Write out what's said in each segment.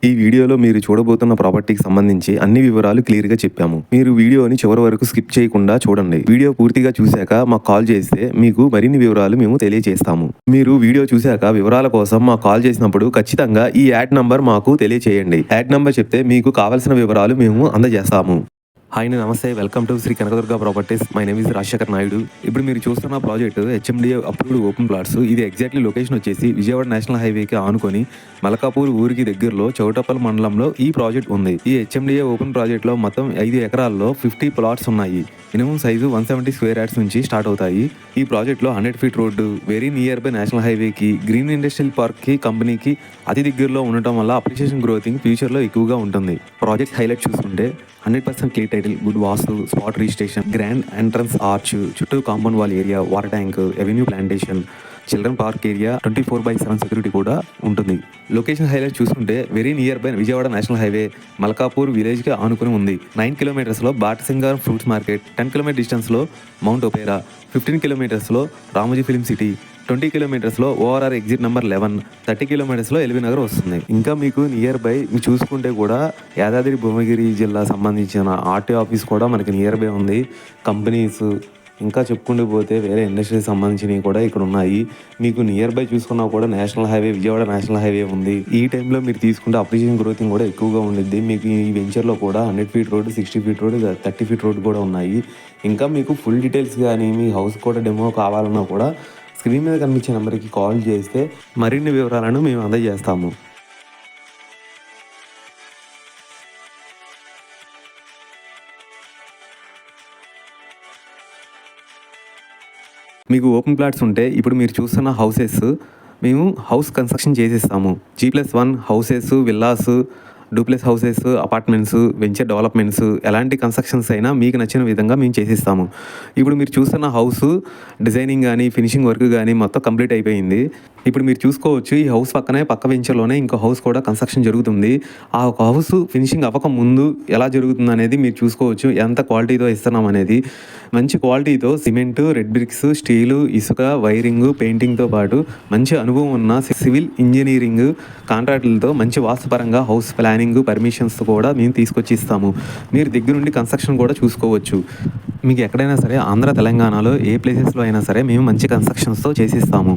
ఈ వీడియోలో మీరు చూడబోతున్న ప్రాపర్టీకి సంబంధించి అన్ని వివరాలు క్లియర్గా చెప్పాము. మీరు వీడియోని చివరి వరకు స్కిప్ చేయకుండా చూడండి. వీడియో పూర్తిగా చూశాక మాకు కాల్ చేస్తే మీకు మరిన్ని వివరాలు మేము తెలియజేస్తాము. మీరు వీడియో చూశాక వివరాల కోసం మాకు కాల్ చేసినప్పుడు ఖచ్చితంగా ఈ యాడ్ నంబర్ మాకు తెలియజేయండి. యాడ్ నంబర్ చెప్తే మీకు కావాల్సిన వివరాలు మేము అందజేస్తాము. హాయ్, నమస్తే. Welcome to Shri Kanakadurga properties. My name is Rajasekhar Naidu. ఇప్పుడు మీరు చూస్తున్న project HMDA approved open plots. ఇది ఎగ్జాక్ట్లీ లొకేషన్ వచ్చేసి విజయవాడ నేషనల్ హైవేకి ఆనుకొని మలకాపూర్ ఊరికి దగ్గరలో చౌటప్పల్ మండలంలో ఈ ప్రాజెక్ట్ ఉంది. ఈ హెచ్ఎండిఏ ఓపెన్ ప్రాజెక్ట్లో మొత్తం 5 ఎకరాల్లో 50 ప్లాట్స్ ఉన్నాయి. మినిమం సైజు 170 స్క్వేర్ యార్డ్స్ నుంచి స్టార్ట్ అవుతాయి. ఈ ప్రాజెక్ట్లో 100 feet road, very near by national హైవేకి, గ్రీన్ ఇండస్ట్రియల్ పార్క్కి, కంపెనీకి అతి దగ్గరలో ఉండటం వల్ల అప్రిషియేషన్ గ్రోతింగ్ ఫ్యూచర్లో ఎక్కువగా ఉంటుంది. ప్రాజెక్ట్ హైలైట్ చూసుకుంటే 100% clear title, good vastu, spot registration, grand entrance arch, చుట్టూ compound wall area, water tank, avenue plantation, children park area, 24/7 security కూడా ఉంటుంది. లొకేషన్ హైలైట్ చూసుకుంటే very near by Vijayawada national highway, Malkapur విలేజ్కి ఆనుకుని ఉంది. 9 కిలోమీటర్స్లో బాటసింగార్ ఫ్రూట్స్ మార్కెట్, 10 కిలోమీటర్ డిస్టెన్స్లో మౌంట్ ఒపేరా, 15 కిలోమీటర్స్లో రామోజీ ఫిల్మ్ సిటీ, 20 కిలోమీటర్స్లో ఓఆర్ఆర్ ఎగ్జిట్ నెంబర్ 11, 30 కిలోమీటర్స్లో ఎల్బీ నగర్ వస్తుంది. ఇంకా మీకు నియర్ బై చూసుకుంటే కూడా యాదాద్రి భువనగిరి జిల్లా సంబంధించిన ఆర్టీ ఆఫీస్ కూడా మనకి నియర్ బై ఉంది. కంపెనీస్ ఇంకా చెప్పుకుంటూ పోతే వేరే ఇండస్ట్రీకి సంబంధించినవి కూడా ఇక్కడ ఉన్నాయి. మీకు నియర్ బై చూసుకున్నా కూడా national highway, Vijayawada national highway ఉంది. ఈ టైంలో మీరు తీసుకుంటే అప్రిషియేషన్ గ్రోతింగ్ కూడా ఎక్కువగా ఉండిద్ది. మీకు ఈ వెంచర్లో కూడా 100 feet road, 60 feet road, 30 feet road కూడా ఉన్నాయి. ఇంకా మీకు ఫుల్ డీటెయిల్స్ కానీ మీ హౌస్ కూడా డెమో కావాలన్నా కూడా స్క్రీన్ మీద కనిపించే నెంబర్కి కాల్ చేస్తే మరిన్ని వివరాలను మేము అందజేస్తాము. మీకు ఓపెన్ ప్లాట్స్ ఉంటే ఇప్పుడు మీరు చూస్తున్న హౌసెస్ మేము హౌస్ కన్స్ట్రక్షన్ చేసేస్తాము. G+1 houses, villas, duplex houses, apartments, venture developments, ఎలాంటి కన్స్ట్రక్షన్స్ అయినా మీకు నచ్చిన విధంగా మేము చేసిస్తాము. ఇప్పుడు మీరు చూస్తున్న హౌస్ డిజైనింగ్ కానీ ఫినిషింగ్ వర్క్ కానీ మొత్తం కంప్లీట్ అయిపోయింది. ఇప్పుడు మీరు చూసుకోవచ్చు, ఈ హౌస్ పక్క వెంచర్లోనే ఇంకో హౌస్ కూడా కన్స్ట్రక్షన్ జరుగుతుంది. ఆ ఒక హౌస్ ఫినిషింగ్ అవ్వక ముందు ఎలా జరుగుతుంది అనేది మీరు చూసుకోవచ్చు. ఎంత క్వాలిటీతో ఇస్తున్నాం అనేది. మంచి క్వాలిటీతో సిమెంట్, రెడ్ బ్రిక్స్, స్టీలు, ఇసుక, వైరింగ్, పెయింటింగ్తో పాటు మంచి అనుభవం ఉన్న సివిల్ ఇంజనీరింగ్ కాంట్రాక్టులతో మంచి వాస్తుపరంగా హౌస్ ప్లానింగ్ పర్మిషన్స్ కూడా మేము తీసుకొచ్చి ఇస్తాము. మీరు దగ్గరుండి కన్స్ట్రక్షన్ కూడా చూసుకోవచ్చు. మీకు ఎక్కడైనా సరే ఆంధ్ర తెలంగాణలో ఏ ప్లేసెస్లో అయినా సరే మేము మంచి కన్స్ట్రక్షన్స్తో చేసిస్తాము.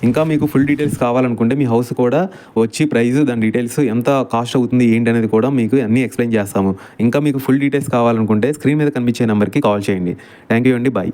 ఇంకా మీకు ఫుల్ డీటెయిల్స్ కావాలనుకుంటే మీ హౌస్ కూడా వచ్చి ప్రైస్, దాని డీటెయిల్స్ ఎంత కాస్ట్ అవుతుంది ఏంటి అనేది కూడా మీకు అన్నీ ఎక్స్ప్లెయిన్ చేస్తాము. ఇంకా మీకు ఫుల్ డీటెయిల్స్ కావాలనుకుంటే స్క్రీన్ మీద కనిపించే నెంబర్కి కాల్ చేయండి. థ్యాంక్ యూ అండి. బాయ్.